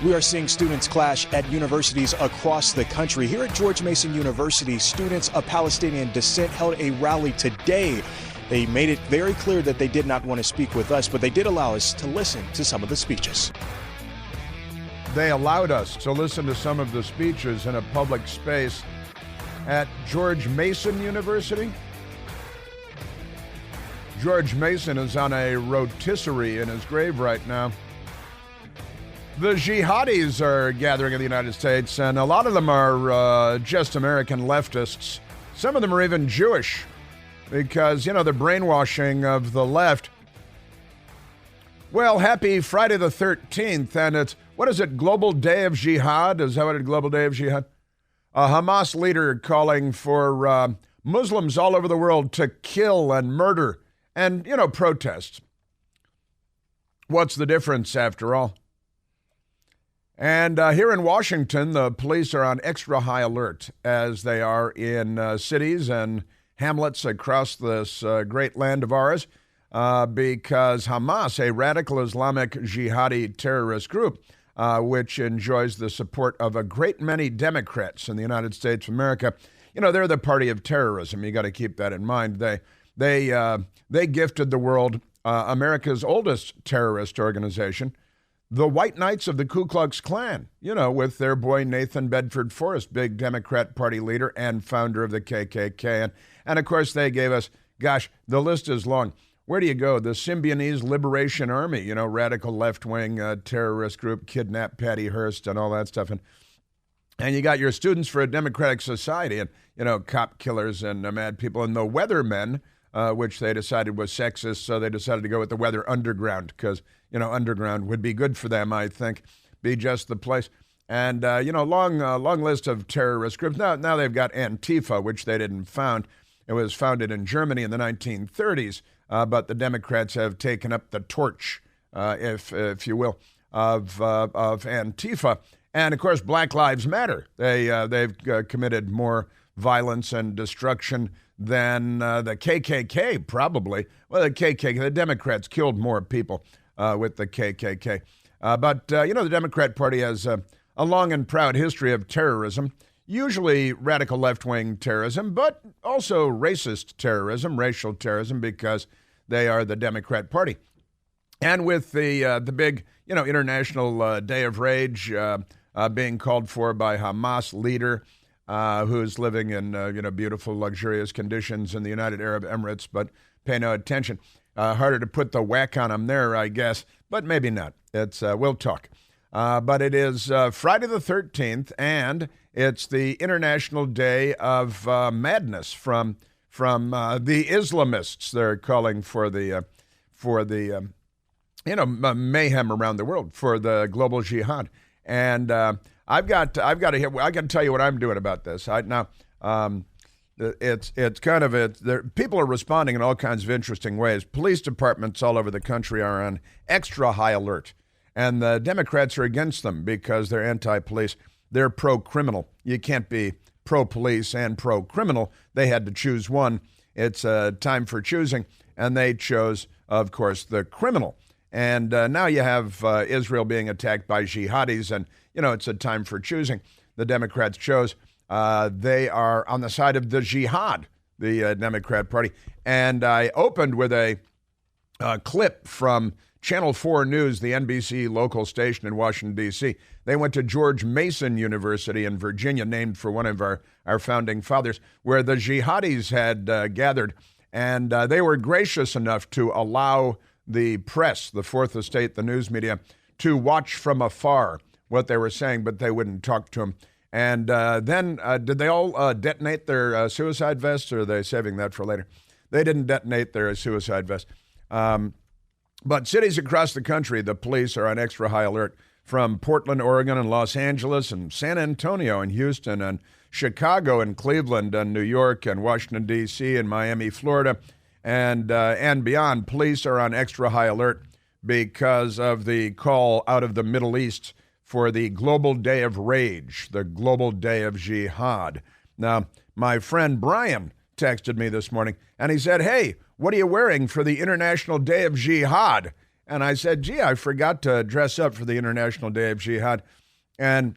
We are seeing students clash at universities across the country. Here at George Mason University, students of Palestinian descent held a rally today. They made it very clear that they did not want to speak with us, but they did allow us to listen to some of the speeches. They allowed us to listen to some of the speeches in a public space at George Mason University. George Mason is on a rotisserie in his grave right now. The jihadis are gathering in the United States, and a lot of them are just American leftists. Some of them are even Jewish because, the brainwashing of the left. Well, happy Friday the 13th, and it's, what is it, Global Day of Jihad? Is that what it, Global Day of Jihad? A Hamas leader calling for Muslims all over the world to kill and murder and, protest. What's the difference, after all? And here in Washington, the police are on extra high alert, as they are in cities and hamlets across this great land of ours, because Hamas, a radical Islamic jihadi terrorist group, which enjoys the support of a great many Democrats in the United States of America, they're the party of terrorism. You got to keep that in mind. They gifted the world America's oldest terrorist organization, the White Knights of the Ku Klux Klan, with their boy Nathan Bedford Forrest, big Democrat Party leader and founder of the KKK. And of course, they gave us, gosh, the list is long. Where do you go? The Symbionese Liberation Army, radical left-wing terrorist group, kidnapped Patty Hearst and all that stuff. And you got your Students for a Democratic Society and, cop killers and mad people. And the Weathermen, which they decided was sexist, so they decided to go with the Weather Underground because, underground would be good for them, I think, be just the place. And, long list of terrorist groups. Now they've got Antifa, which they didn't found. It was founded in Germany in the 1930s, but the Democrats have taken up the torch, if you will, of Antifa. And, of course, Black Lives Matter. They've committed more violence and destruction than the KKK, probably. Well, the Democrats killed more people with the KKK. But the Democrat Party has a long and proud history of terrorism, usually radical left-wing terrorism, but also racist terrorism, racial terrorism, because they are the Democrat Party. And with the big, International Day of Rage being called for by Hamas leader, who's living in, beautiful, luxurious conditions in the United Arab Emirates, but pay no attention. Harder to put the whack on him there, I guess, but maybe not. It's we'll talk. But it is Friday the 13th, and it's the International Day of Madness from the Islamists. They're calling for the mayhem around the world, for the global jihad. And I've got to hear. I can tell you what I'm doing about this. It's kind of people are responding in all kinds of interesting ways. Police departments all over the country are on extra high alert, and the Democrats are against them because they're anti-police. They're pro-criminal. You can't be pro-police and pro-criminal. They had to choose one. It's time for choosing, and they chose, of course, the criminal. And now you have Israel being attacked by jihadis, and, it's a time for choosing. The Democrats chose. They are on the side of the jihad, the Democrat Party. And I opened with a clip from Channel 4 News, the NBC local station in Washington, D.C. They went to George Mason University in Virginia, named for one of our founding fathers, where the jihadis had gathered. And they were gracious enough to allow the press, the Fourth Estate, the news media, to watch from afar what they were saying, but they wouldn't talk to them. And then did they all detonate their suicide vests, or are they saving that for later? They didn't detonate their suicide vests. But cities across the country, the police are on extra high alert, from Portland, Oregon, and Los Angeles, and San Antonio, and Houston, and Chicago, and Cleveland, and New York, and Washington, D.C., and Miami, Florida, and beyond. Police are on extra high alert because of the call out of the Middle East for the Global Day of Rage, the Global Day of Jihad. Now, my friend Brian texted me this morning, and he said, "Hey, what are you wearing for the International Day of Jihad?" And I said, gee, I forgot to dress up for the International Day of Jihad. And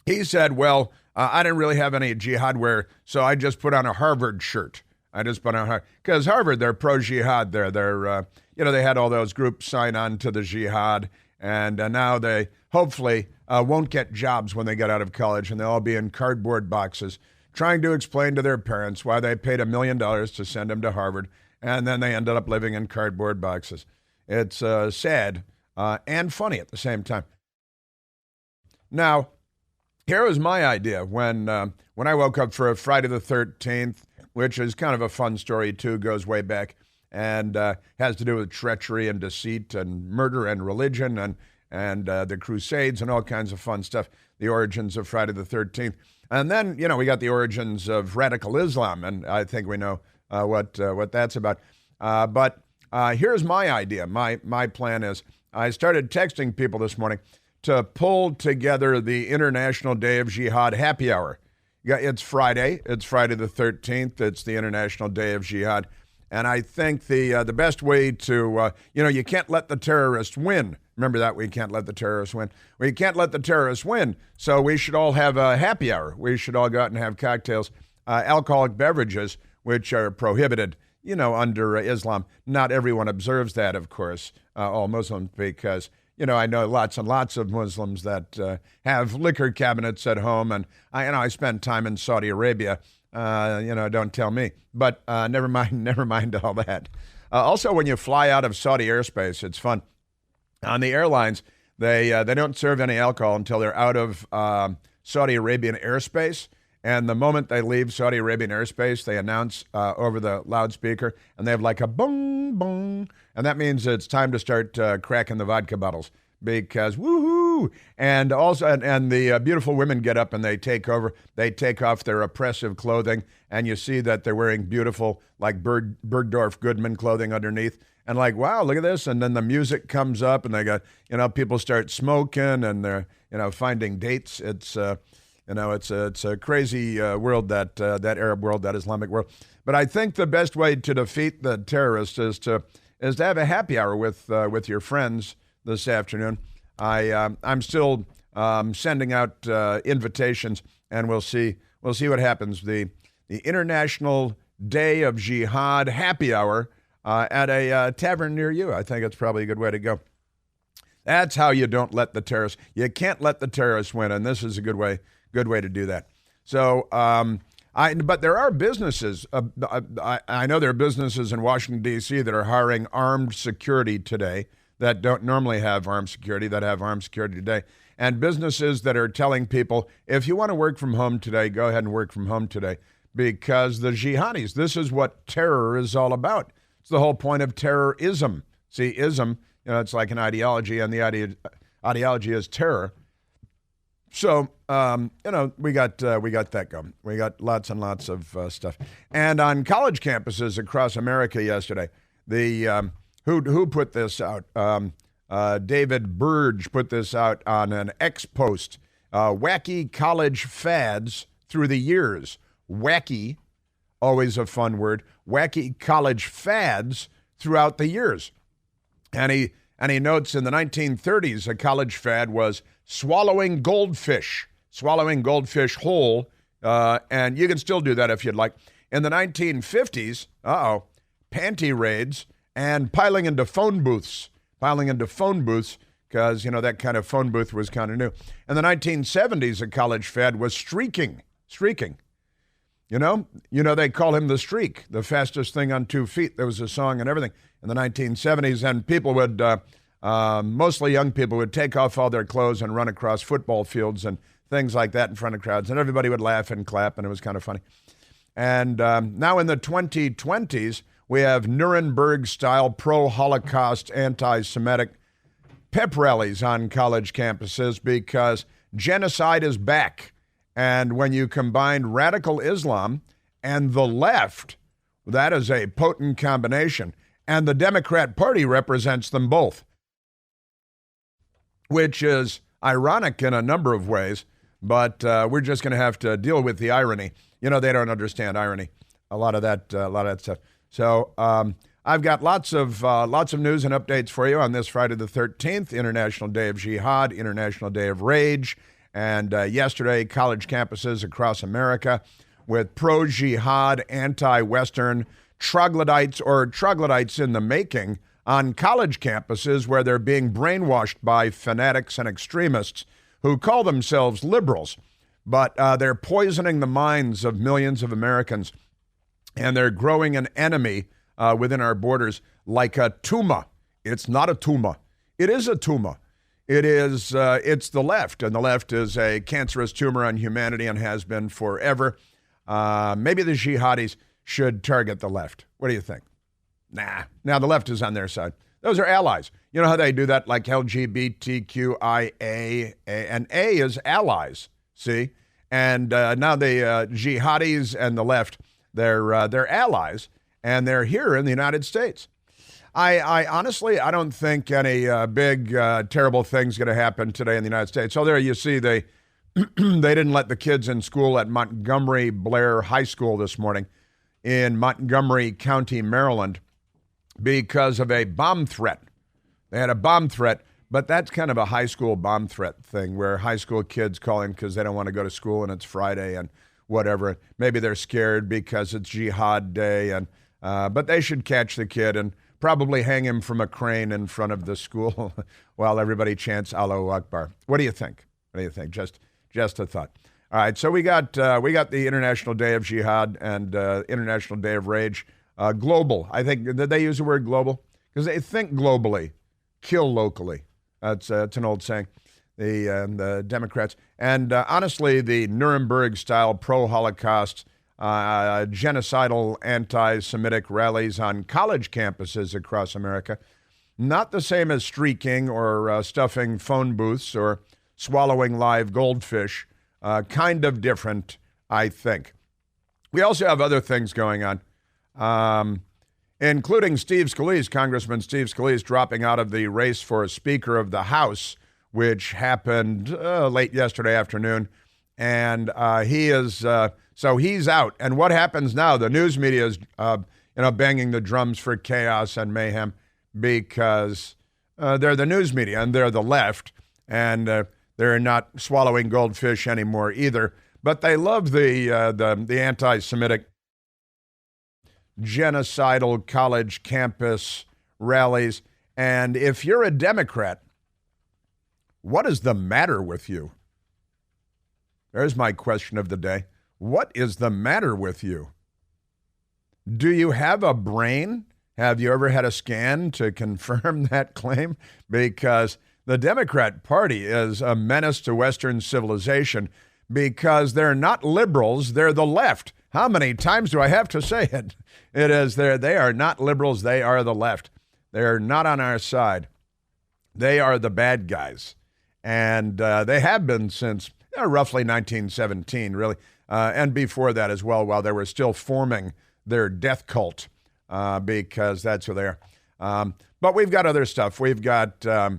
he said, well, I didn't really have any jihad wear, so I just put on a Harvard shirt. I just put on because Harvard, they're pro-jihad there. They're, they had all those groups sign on to the jihad, and now they hopefully won't get jobs when they get out of college, and they'll all be in cardboard boxes trying to explain to their parents why they paid $1 million to send them to Harvard, and then they ended up living in cardboard boxes. It's sad and funny at the same time. Now, here was my idea when I woke up for Friday the 13th, which is kind of a fun story, too, goes way back, and has to do with treachery and deceit and murder and religion and the Crusades and all kinds of fun stuff, the origins of Friday the 13th. And then, we got the origins of radical Islam, and I think we know what that's about. But here's my idea. My plan is I started texting people this morning to pull together the International Day of Jihad happy hour. It's Friday. It's Friday the 13th. It's the International Day of Jihad. And I think the best way to, you can't let the terrorists win. Remember that, we can't let the terrorists win. We can't let the terrorists win, so we should all have a happy hour. We should all go out and have cocktails, alcoholic beverages, which are prohibited, under Islam. Not everyone observes that, of course, all Muslims, because, I know lots and lots of Muslims that have liquor cabinets at home, and I spend time in Saudi Arabia. Don't tell me. But never mind all that. Also, when you fly out of Saudi airspace, it's fun. On the airlines, they don't serve any alcohol until they're out of Saudi Arabian airspace. And the moment they leave Saudi Arabian airspace, they announce over the loudspeaker, and they have like a bong, bong. And that means it's time to start cracking the vodka bottles because woohoo! And also, and the beautiful women get up and they take off their oppressive clothing, and you see that they're wearing beautiful, like Bergdorf Goodman clothing underneath. And like, wow, look at this. And then the music comes up and they got, people start smoking and they're, finding dates. It's, it's a crazy world, that Arab world, that Islamic world. But I think the best way to defeat the terrorists is to have a happy hour with your friends this afternoon. I'm still sending out invitations, and we'll see what happens. The International Day of Jihad happy hour at a tavern near you. I think it's probably a good way to go. That's how you don't let the terrorists. You can't let the terrorists win, and this is a good way to do that. So, but there are businesses. I know there are businesses in Washington, D.C. that are hiring armed security today that don't normally have armed security, that have armed security today, and businesses that are telling people, if you want to work from home today, go ahead and work from home today, because the jihadis, this is what terror is all about. It's the whole point of terrorism. See, ism, it's like an ideology, and the ideology is terror. So, we got that going. We got lots and lots of stuff. And on college campuses across America yesterday, the who put this out? David Burge put this out on an X post. Wacky college fads through the years. Wacky, always a fun word. Wacky college fads throughout the years. And he notes in the 1930s, a college fad was swallowing goldfish whole, and you can still do that if you'd like. In the 1950s, panty raids and piling into phone booths, because, that kind of phone booth was kind of new. In the 1970s, a college fad was streaking. They call him the streak, the fastest thing on 2 feet. There was a song and everything in the 1970s, and people would, mostly young people, would take off all their clothes and run across football fields and things like that in front of crowds, and everybody would laugh and clap, and it was kind of funny. And now in the 2020s, we have Nuremberg-style pro-Holocaust, anti-Semitic pep rallies on college campuses because genocide is back. And when you combine radical Islam and the left, that is a potent combination. And the Democrat Party represents them both, which is ironic in a number of ways, but we're just going to have to deal with the irony. They don't understand irony, a lot of that stuff. So I've got lots of news and updates for you on this Friday the 13th, International Day of Jihad, International Day of Rage, and yesterday, college campuses across America with pro-jihad, anti-Western troglodytes or troglodytes in the making on college campuses where they're being brainwashed by fanatics and extremists who call themselves liberals. But they're poisoning the minds of millions of Americans, and they're growing an enemy within our borders like a tumor. It's not a tumor. It is a tumor. It's the left, and the left is a cancerous tumor on humanity and has been forever. Maybe the jihadis should target the left. What do you think? Nah. Now the left is on their side. Those are allies. You know how they do that, like LGBTQIA, and A is allies. See, and now the jihadis and the left, they're allies, and they're here in the United States. I honestly, I don't think any big terrible thing's going to happen today in the United States. So there you see, they didn't let the kids in school at Montgomery Blair High School this morning in Montgomery County, Maryland, because of a bomb threat. They had a bomb threat, but that's kind of a high school bomb threat thing where high school kids call in because they don't want to go to school and it's Friday and whatever. Maybe they're scared because it's Jihad Day, and but they should catch the kid and probably hang him from a crane in front of the school while everybody chants Allahu Akbar. What do you think? What do you think? Just a thought. All right, so we got the International Day of Jihad and International Day of Rage. Global. I think, did they use the word global? Because they think globally, kill locally. It's an old saying. The Democrats. And honestly, the Nuremberg-style pro-Holocaust, genocidal anti-Semitic rallies on college campuses across America, not the same as streaking or stuffing phone booths or swallowing live goldfish. Kind of different, I think. We also have other things going on, including Congressman Steve Scalise dropping out of the race for Speaker of the House, which happened late yesterday afternoon. And he's out. And what happens now? The news media is banging the drums for chaos and mayhem because they're the news media and they're the left. And they're not swallowing goldfish anymore either, but they love the anti-Semitic genocidal college campus rallies. And if you're a Democrat, what is the matter with you? There's my question of the day. What is the matter with you? Do you have a brain? Have you ever had a scan to confirm that claim? Because the Democrat Party is a menace to Western civilization because they're not liberals, they're the left. How many times do I have to say it? It is they are not liberals, they are the left. They're not on our side. They are the bad guys. And they have been since roughly 1917, really, and before that as well, while they were still forming their death cult, because that's who they are. But we've got other stuff. We've got the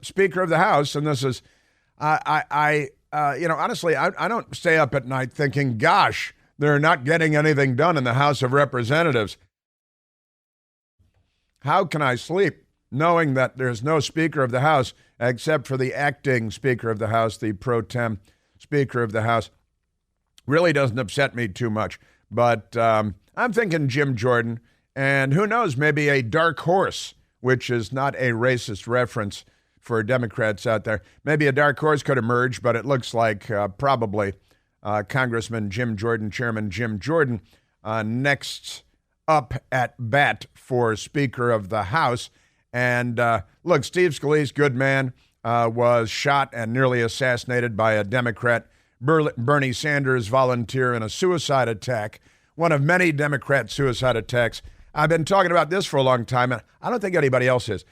Speaker of the House, and this is, honestly, I don't stay up at night thinking, gosh, they're not getting anything done in the House of Representatives. How can I sleep knowing that there's no Speaker of the House except for the acting Speaker of the House, the pro tem Speaker of the House? Really doesn't upset me too much, but I'm thinking Jim Jordan, and who knows, maybe a dark horse, which is not a racist reference for Democrats out there. Maybe a dark horse could emerge, but it looks like probably Congressman Jim Jordan, Chairman Jim Jordan, next up at bat for Speaker of the House. And look, Steve Scalise, good man, was shot and nearly assassinated by a Democrat, Bernie Sanders volunteer in a suicide attack, one of many Democrat suicide attacks. I've been talking about this for a long time, and I don't think anybody else is.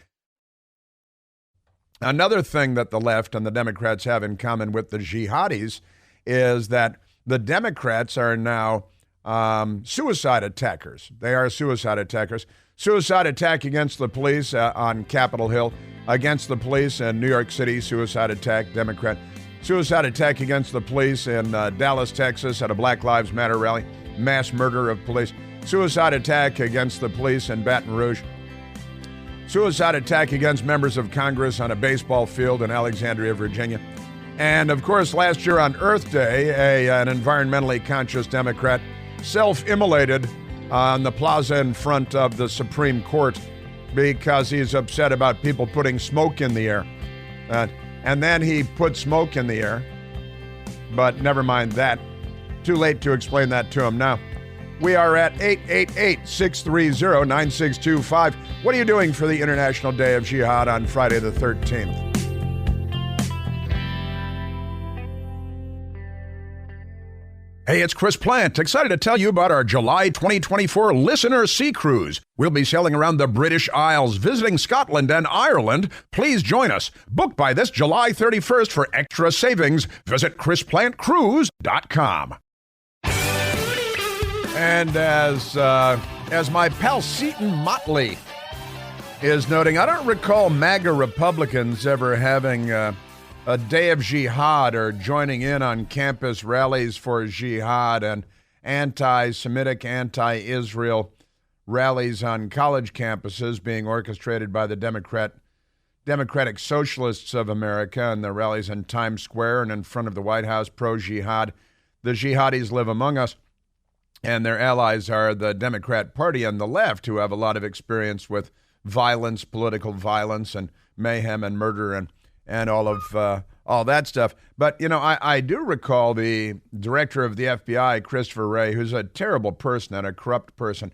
Another thing that the left and the Democrats have in common with the jihadis is that the Democrats are now suicide attackers. They are suicide attackers. Suicide attack against the police on Capitol Hill, against the police in New York City, suicide attack, Democrat. Suicide attack against the police in Dallas, Texas at a Black Lives Matter rally, mass murder of police. Suicide attack against the police in Baton Rouge. Suicide attack against members of Congress on a baseball field in Alexandria, Virginia. And, of course, last year on Earth Day, an environmentally conscious Democrat self-immolated on the plaza in front of the Supreme Court because he's upset about people putting smoke in the air. And then he put smoke in the air, but never mind that. Too late to explain that to him now. We are at 888-630-9625. What are you doing for the International Day of Jihad on Friday the 13th? Hey, it's Chris Plant, excited to tell you about our July 2024 Listener Sea Cruise. We'll be sailing around the British Isles, visiting Scotland and Ireland. Please join us. Book by this July 31st for extra savings. Visit ChrisPlantCruise.com. And as my pal Seton Motley is noting, I don't recall MAGA Republicans ever having a day of jihad or joining in on campus rallies for jihad and anti-Semitic, anti-Israel rallies on college campuses being orchestrated by the Democratic Socialists of America, and the rallies in Times Square and in front of the White House pro-jihad. The jihadis live among us, and their allies are the Democrat Party and the left, who have a lot of experience with violence, political violence, and mayhem and murder and all that stuff. But, you know, I do recall the director of the FBI, Christopher Wray, who's a terrible person and a corrupt person.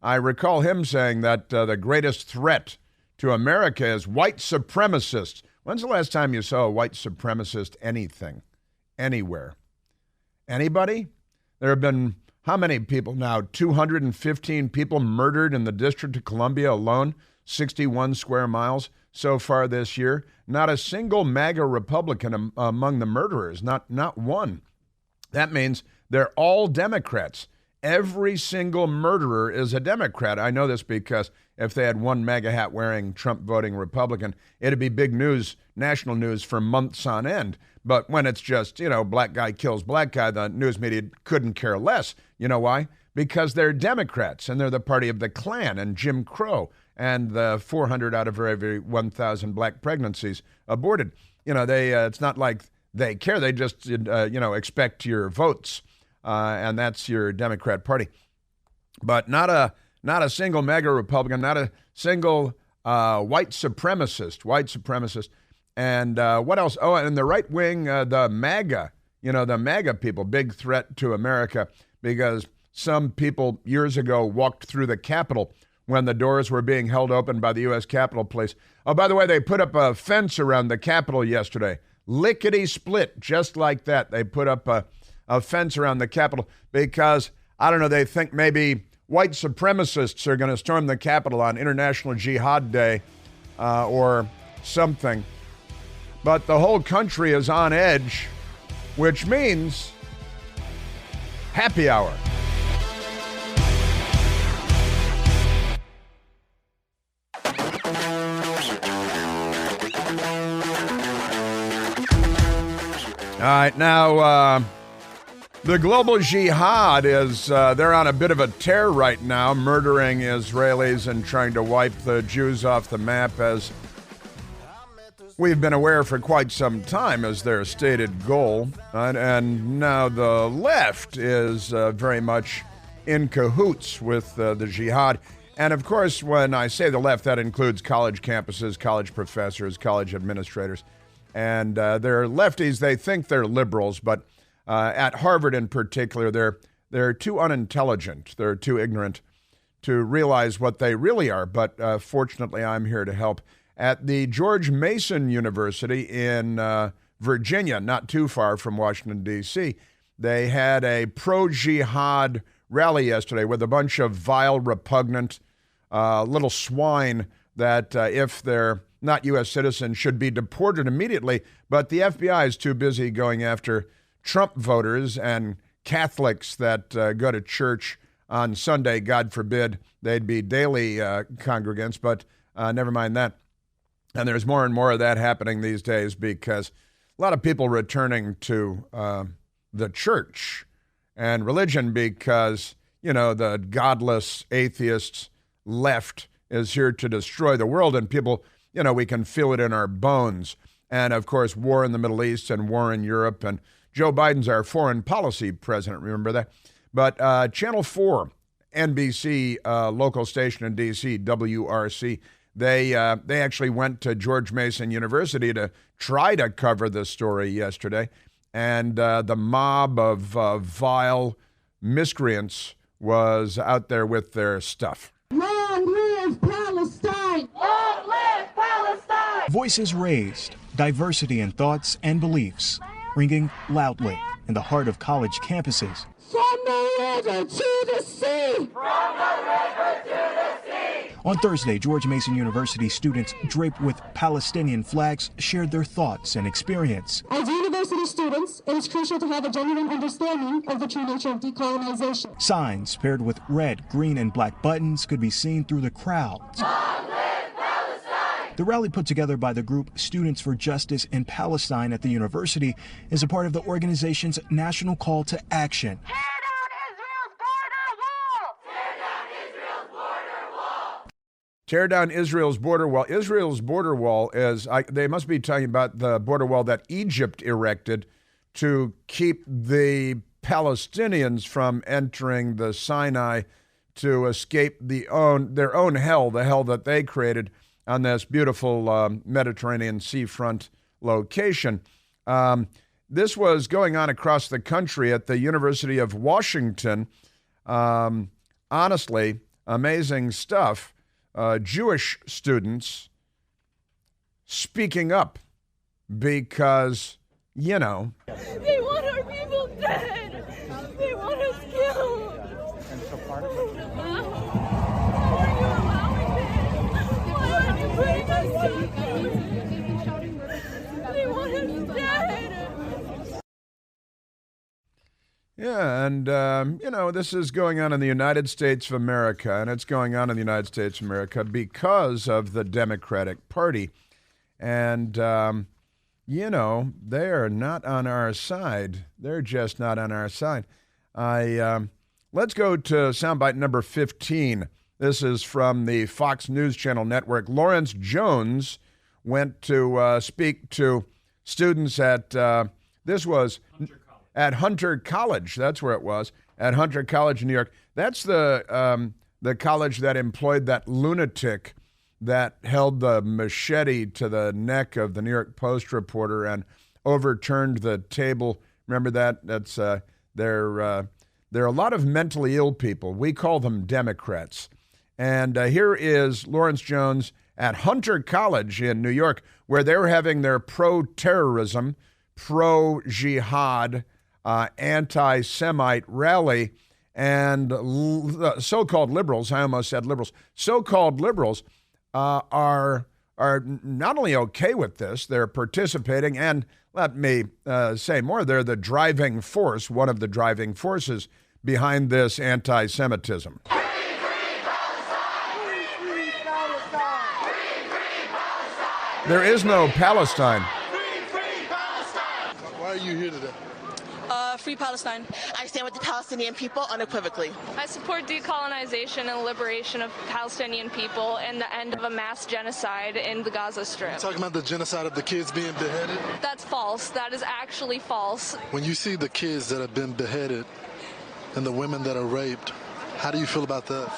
I recall him saying that the greatest threat to America is white supremacists. When's the last time you saw a white supremacist anything, anywhere? Anybody? There have been how many people now? 215 people murdered in the District of Columbia alone, 61 square miles so far this year. Not a single MAGA Republican among the murderers, not one. That means they're all Democrats. Every single murderer is a Democrat. I know this because if they had one MAGA hat wearing Trump voting Republican, it'd be big news, national news for months on end. But when it's just, you know, black guy kills black guy, the news media couldn't care less. You know why? Because they're Democrats and they're the party of the Klan and Jim Crow and the 400 out of every 1,000 black pregnancies aborted. You know, it's not like they care. They just, expect your votes. And that's your Democrat Party. But not a single MAGA Republican, not a single white supremacist. And what else? Oh, and the right wing, the MAGA people, big threat to America, because some people years ago walked through the Capitol when the doors were being held open by the U.S. Capitol Police. Oh, by the way, they put up a fence around the Capitol yesterday. Lickety-split, just like that. They put up a fence around the Capitol because, I don't know, they think maybe white supremacists are going to storm the Capitol on International Jihad Day or something. But the whole country is on edge, which means happy hour. All right, now, the global jihad is, they're on a bit of a tear right now, murdering Israelis and trying to wipe the Jews off the map, as we've been aware for quite some time as their stated goal. And now the left is very much in cahoots with the jihad. And of course, when I say the left, that includes college campuses, college professors, college administrators. And they're lefties. They think they're liberals, but at Harvard in particular, they're too unintelligent. They're too ignorant to realize what they really are. But fortunately, I'm here to help. At the George Mason University in Virginia, not too far from Washington, D.C., they had a pro-jihad rally yesterday with a bunch of vile, repugnant little swine that if they're not U.S. citizens should be deported immediately. But the FBI is too busy going after Trump voters and Catholics that go to church on Sunday. God forbid they'd be daily congregants, but never mind that. And there's more and more of that happening these days because a lot of people returning to the church and religion because, the godless atheists left is here to destroy the world, and people, we can feel it in our bones. And of course, war in the Middle East and war in Europe, and Joe Biden's our foreign policy president, remember that? But Channel 4, NBC local station in D.C., WRC, they actually went to George Mason University to try to cover this story yesterday, and the mob of vile miscreants was out there with their stuff. Long live Palestine! Long live Palestine! Voices raised, diversity in thoughts and beliefs, ringing loudly in the heart of college campuses. From the river to the sea! From the river to the sea! On Thursday, George Mason University students draped with Palestinian flags shared their thoughts and experience. As university students, it is crucial to have a genuine understanding of the true nature of decolonization. Signs paired with red, green, and black buttons could be seen through the crowds. The rally put together by the group Students for Justice in Palestine at the university is a part of the organization's national call to action. Tear down Israel's border wall! Tear down Israel's border wall. Israel's border wall is, they must be talking about the border wall that Egypt erected to keep the Palestinians from entering the Sinai to escape their own hell, the hell that they created on this beautiful Mediterranean seafront location. This was going on across the country at the University of Washington. Honestly, amazing stuff. Jewish students speaking up because, They want our people dead. They want us killed. And so part of it. Why are you allowing this? Why are you putting us down? They want us dead. Yeah, and, this is going on in the United States of America, and it's going on in the United States of America because of the Democratic Party. And, they are not on our side. They're just not on our side. Let's go to soundbite number 15. This is from the Fox News Channel network. Lawrence Jones went to speak to students at, at Hunter College. That's where it was, at Hunter College in New York. That's the college that employed that lunatic that held the machete to the neck of the New York Post reporter and overturned the table. Remember that? That's there are a lot of mentally ill people. We call them Democrats. And here is Lawrence Jones at Hunter College in New York, where they were having their pro-terrorism, pro-jihad, anti-Semite rally, and so-called liberals, I almost said liberals, so-called liberals are not only okay with this, they're participating, and let me say more, they're the driving force, one of the driving forces behind this anti-Semitism. There is no Palestine. Why are you here today? Free Palestine. I stand with the Palestinian people unequivocally. I support decolonization and liberation of Palestinian people and the end of a mass genocide in the Gaza Strip. Talking about the genocide of the kids being beheaded? That's false. That is actually false. When you see the kids that have been beheaded and the women that are raped, how do you feel about that?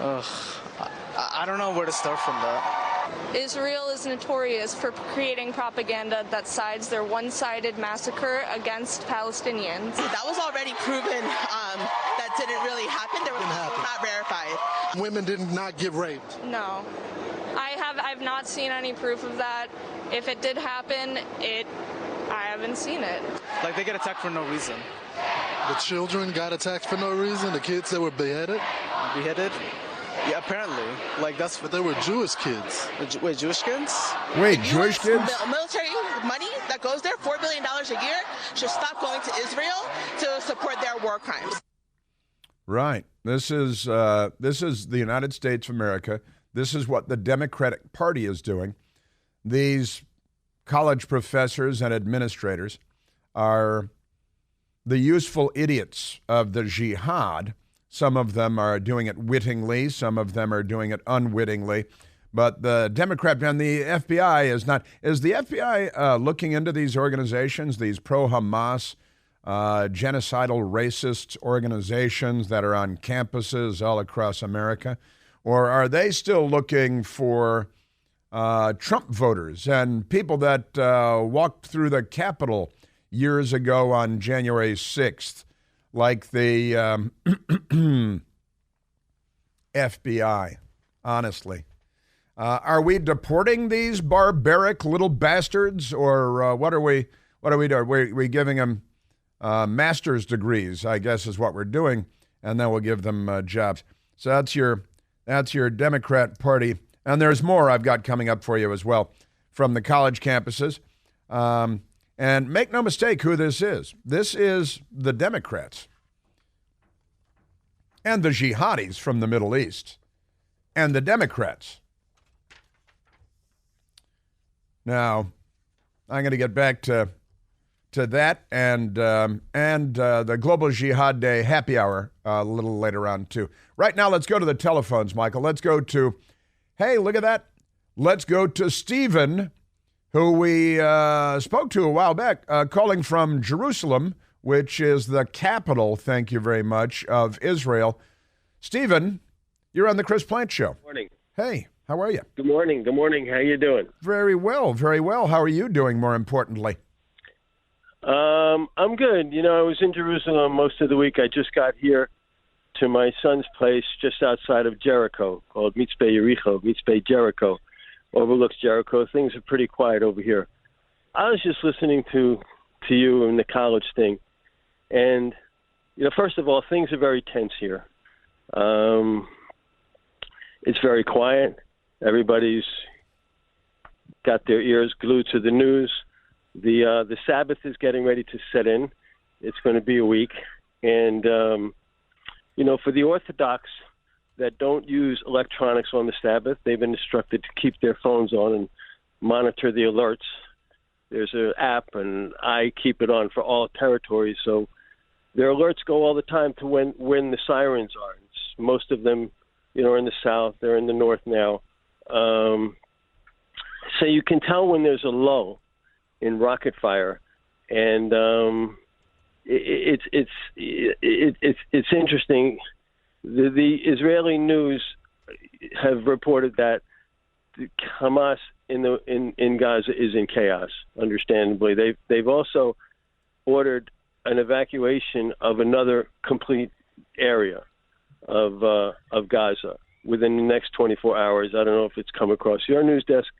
I don't know where to start from that. Israel is notorious for creating propaganda that sides their one-sided massacre against Palestinians. That was already proven that didn't really happen. There was not verified. Women did not get raped. No. I've not seen any proof of that. If it did happen, I haven't seen it. Like, they get attacked for no reason. The children got attacked for no reason? The kids that were beheaded? Beheaded? Yeah, apparently. But they were Jewish kids. Wait, Jewish kids? Wait, Jewish kids? Military money that goes there, $4 billion a year, should stop going to Israel to support their war crimes. Right. This is the United States of America. This is what the Democratic Party is doing. These college professors and administrators are the useful idiots of the jihad Some of them are doing it wittingly. Some of them are doing it unwittingly. But the Democrat and the FBI is not. Is the FBI looking into these organizations, these pro-Hamas, genocidal racist organizations that are on campuses all across America? Or are they still looking for Trump voters and people that walked through the Capitol years ago on January 6th, like the FBI, honestly? Are we deporting these barbaric little bastards, or what are we doing? We're giving them master's degrees, I guess, is what we're doing, and then we'll give them jobs. So that's your Democrat Party, and there's more I've got coming up for you as well from the college campuses. And make no mistake who this is. This is the Democrats and the jihadis from the Middle East and the Democrats. Now, I'm going to get back to that and the Global Jihad Day happy hour a little later on, too. Right now, let's go to the telephones, Michael. Let's go to, hey, look at that. Let's go to Stephen, who we spoke to a while back, calling from Jerusalem, which is the capital, thank you very much, of Israel. Stephen, you're on the Chris Plant Show. Good morning. Hey, how are you? Good morning. Good morning. How you doing? Very well, very well. How are you doing, more importantly? I'm good. You know, I was in Jerusalem most of the week. I just got here to my son's place just outside of Jericho called Mitzpeh Yericho, Mitzpeh Jericho. Overlooks Jericho. Things are pretty quiet over here. I was just listening to you and the college thing. And, you know, first of all, things are very tense here. It's very quiet. Everybody's got their ears glued to the news. The Sabbath is getting ready to set in. It's going to be a week. And, you know, for the Orthodox that don't use electronics on the Sabbath, they've been instructed to keep their phones on and monitor the alerts. There's an app, and I keep it on for all territories. So their alerts go all the time to when the sirens are. Most of them, you know, are in the south. They're in the north now. So you can tell when there's a lull in rocket fire, and it's interesting. The Israeli news have reported that the Hamas in Gaza is in chaos. Understandably, they've also ordered an evacuation of another complete area of Gaza within the next 24 hours. I don't know if it's come across your news desk.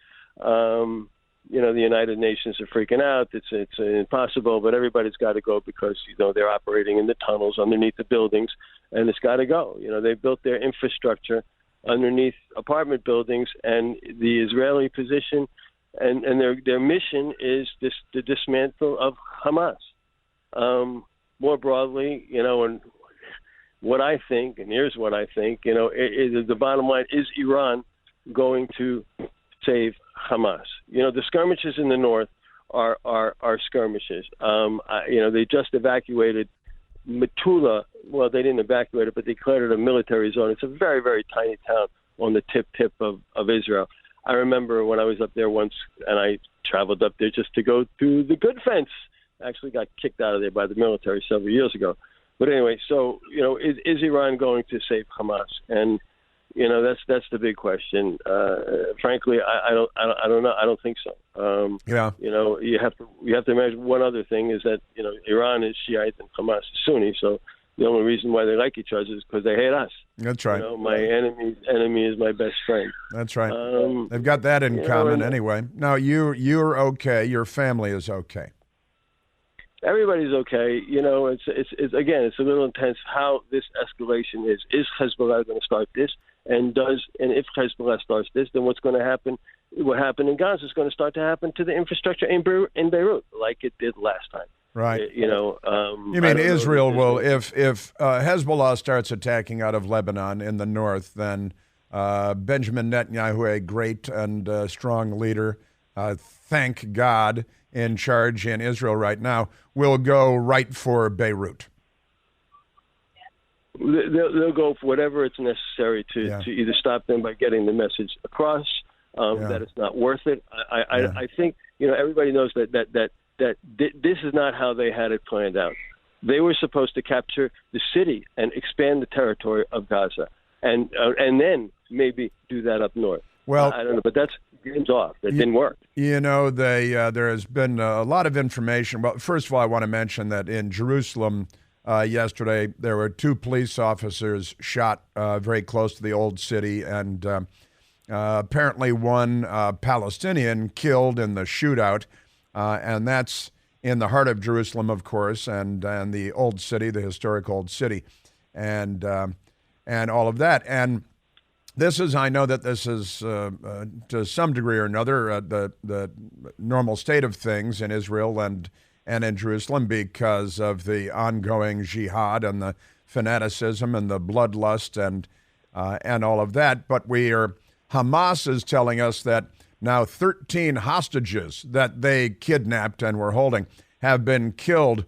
You know, the United Nations are freaking out. It's impossible, but everybody's got to go because, you know, they're operating in the tunnels underneath the buildings, and it's got to go. You know, they built their infrastructure underneath apartment buildings, and the Israeli position and their mission is the dismantle of Hamas. More broadly, you know, and what I think, and here's what I think, you know, the bottom line is Iran going to save Hamas. You know, the skirmishes in the north are skirmishes. You know, they just evacuated Metula. Well, they didn't evacuate it, but they declared it a military zone. It's a very, very tiny town on the tip of Israel. I remember when I was up there once, and I traveled up there just to go through the good fence. Actually got kicked out of there by the military several years ago. But anyway, so, you know, is Iran going to save Hamas? And, you know, that's the big question. Frankly, I don't know. I don't think so. Yeah. You know, you have to imagine one other thing is that, you know, Iran is Shiite and Hamas is Sunni. So the only reason why they like each other is because they hate us. That's right. You know, my enemy is my best friend. That's right. They've got that in common anyway. Now, you're okay. Your family is okay. Everybody's okay. You know, it's again, it's a little intense how this escalation is. Is Hezbollah going to start this? And if Hezbollah starts this, then what's going to happen? What happened in Gaza is going to start to happen to the infrastructure in Beirut, like it did last time. Right. You know. You mean Israel will, if Hezbollah starts attacking out of Lebanon in the north, then Benjamin Netanyahu, a great and strong leader, thank God, in charge in Israel right now, will go right for Beirut. they'll go for whatever it's necessary to either stop them by getting the message across that it's not worth it. I think everybody knows that this is not how they had it planned out. They were supposed to capture the city and expand the territory of Gaza, and then maybe do that up north. Well, I don't know, but that's game's off. It didn't work. There has been a lot of information. Well, first of all, I want to mention that in Jerusalem yesterday there were 2 police officers shot very close to the old city, and apparently one Palestinian killed in the shootout, and that's in the heart of Jerusalem, of course, and the old city, the historic old city, and all of that. And I know that this is to some degree or another the normal state of things in Israel and in Jerusalem because of the ongoing jihad and the fanaticism and the bloodlust and all of that. But Hamas is telling us that now 13 hostages that they kidnapped and were holding have been killed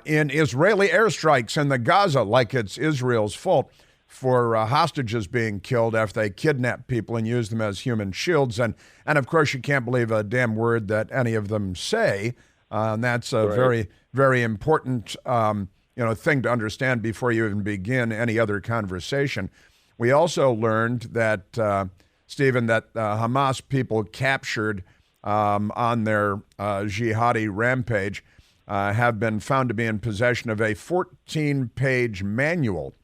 in Israeli airstrikes in the Gaza, like it's Israel's fault for hostages being killed after they kidnap people and use them as human shields. And of course, you can't believe a damn word that any of them say. And that's a very, very important thing to understand before you even begin any other conversation. We also learned that, Stephen, that Hamas people captured on their jihadi rampage have been found to be in possession of a 14-page manual.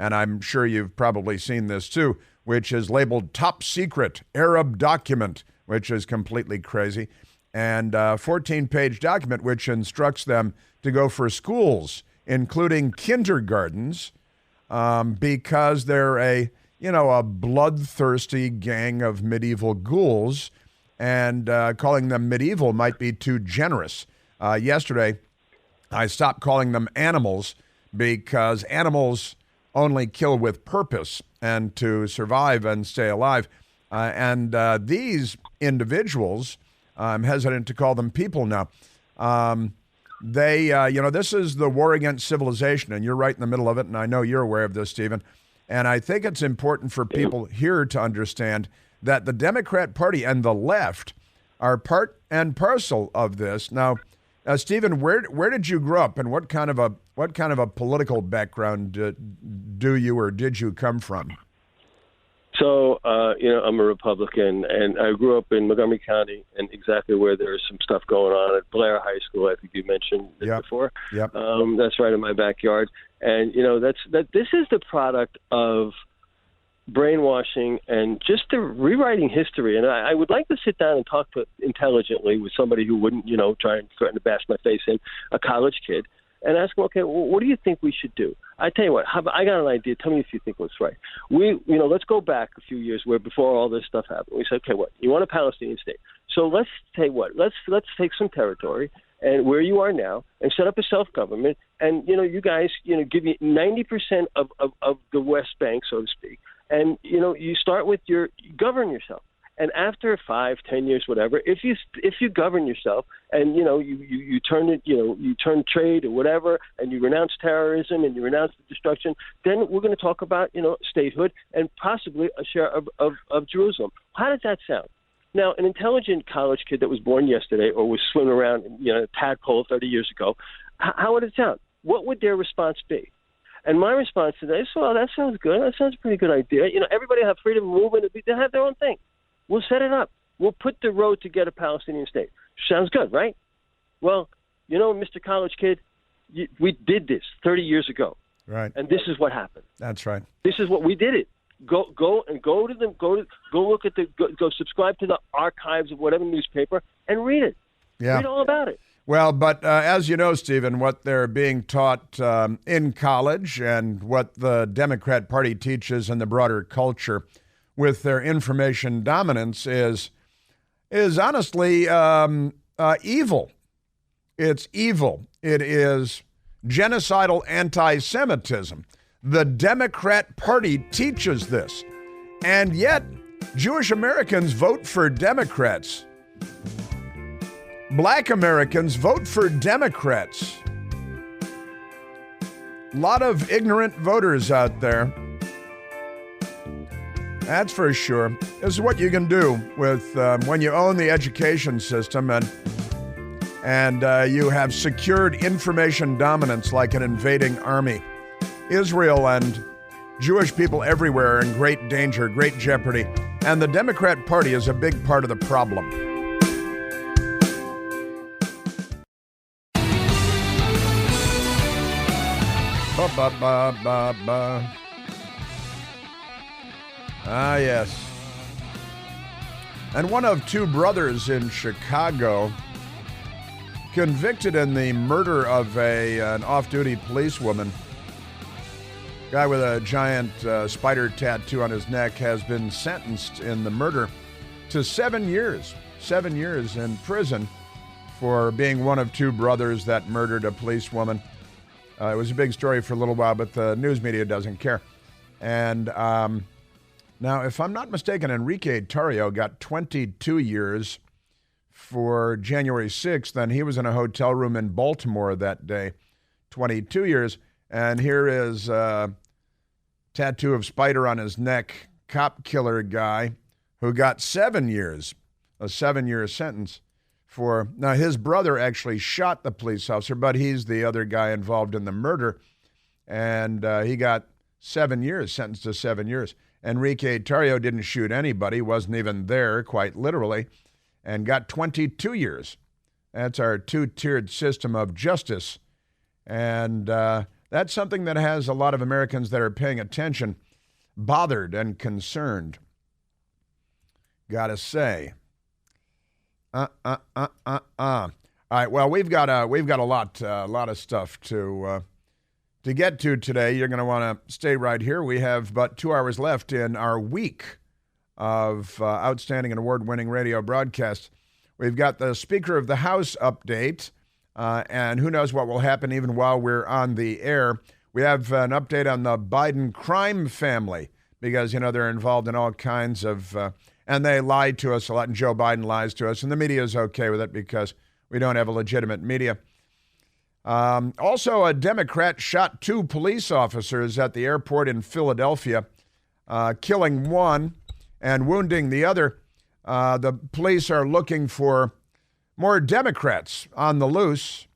And I'm sure you've probably seen this too, which is labeled Top Secret Arab Document, which is completely crazy. And a 14-page document which instructs them to go for schools, including kindergartens, because they're a bloodthirsty gang of medieval ghouls, and calling them medieval might be too generous. Yesterday, I stopped calling them animals because animals only kill with purpose and to survive and stay alive. And these individuals, I'm hesitant to call them people now, this is the war against civilization, and you're right in the middle of it, and I know you're aware of this, Stephen. And I think it's important for people here to understand that the Democrat Party and the left are part and parcel of this. Now, Stephen, where did you grow up, and what kind of a political background do you or did you come from? So, I'm a Republican, and I grew up in Montgomery County, and exactly where there's some stuff going on at Blair High School. I think you mentioned it before. Yep. That's right in my backyard, and this is the product of brainwashing and just the rewriting history. And I would like to sit down and talk intelligently with somebody who wouldn't, try and threaten to bash my face in, a college kid, and ask them, okay, well, what do you think we should do? I tell you what, I got an idea. Tell me if you think it's right. Let's go back a few years where before all this stuff happened. We said, okay, what? You want a Palestinian state? So let's take what? Let's take some territory and where you are now and set up a self-government. And, you guys, give you 90% of the West Bank, so to speak. And, you start with govern yourself. And after 5, 10 years, whatever, if you govern yourself and, you turn trade or whatever, and you renounce terrorism and you renounce the destruction, then we're going to talk about, statehood and possibly a share of Jerusalem. How does that sound? Now, an intelligent college kid that was born yesterday or was swimming around in a tadpole 30 years ago, how would it sound? What would their response be? And my response to that is, well, that sounds good. That sounds a pretty good idea. Everybody have freedom of movement. They have their own thing. We'll set it up. We'll put the road to get a Palestinian state. Sounds good, right? Well, Mr. College Kid, we did this 30 years ago. Right. And this is what happened. That's right. This is what we did it. Go look at go subscribe to the archives of whatever newspaper and read it. Yeah. Read all about it. Well, but as you know, Stephen, what they're being taught in college and what the Democrat Party teaches in the broader culture with their information dominance is honestly evil. It's evil. It is genocidal anti-Semitism. The Democrat Party teaches this, and yet Jewish Americans vote for Democrats. Black Americans vote for Democrats. A lot of ignorant voters out there. That's for sure. This is what you can do with when you own the education system and you have secured information dominance like an invading army. Israel and Jewish people everywhere are in great danger, great jeopardy, and the Democrat Party is a big part of the problem. Ah, yes. And one of two brothers in Chicago convicted in the murder of an off-duty policewoman. Guy with a giant spider tattoo on his neck has been sentenced in the murder to 7 years. 7 years in prison for being one of two brothers that murdered a policewoman. It was a big story for a little while, but the news media doesn't care. And now, if I'm not mistaken, Enrique Tarrio got 22 years for January 6th, and he was in a hotel room in Baltimore that day. 22 years. And here is a tattoo of spider on his neck, cop killer guy who got 7 years, a 7-year sentence for, now his brother actually shot the police officer, but he's the other guy involved in the murder. And he got 7 years, sentenced to 7 years. Enrique Tarrio didn't shoot anybody, wasn't even there, quite literally, and got 22 years. That's our two-tiered system of justice. And that's something that has a lot of Americans that are paying attention bothered and concerned. Gotta say. All right, well, we've got a lot of stuff to get to today. You're going to want to stay right here. We have but 2 hours left in our week of outstanding and award-winning radio broadcasts. We've got the Speaker of the House update, and who knows what will happen even while we're on the air. We have an update on the Biden crime family because, you know, they're involved in all kinds of, and they lie to us a lot, and Joe Biden lies to us, and the media is okay with it because we don't have a legitimate media. Also, a Democrat shot 2 police officers at the airport in Philadelphia, killing one and wounding the other. The police are looking for more Democrats on the loose.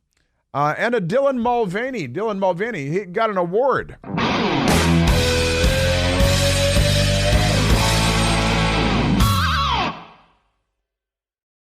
And a Dylan Mulvaney. Dylan Mulvaney, he got an award.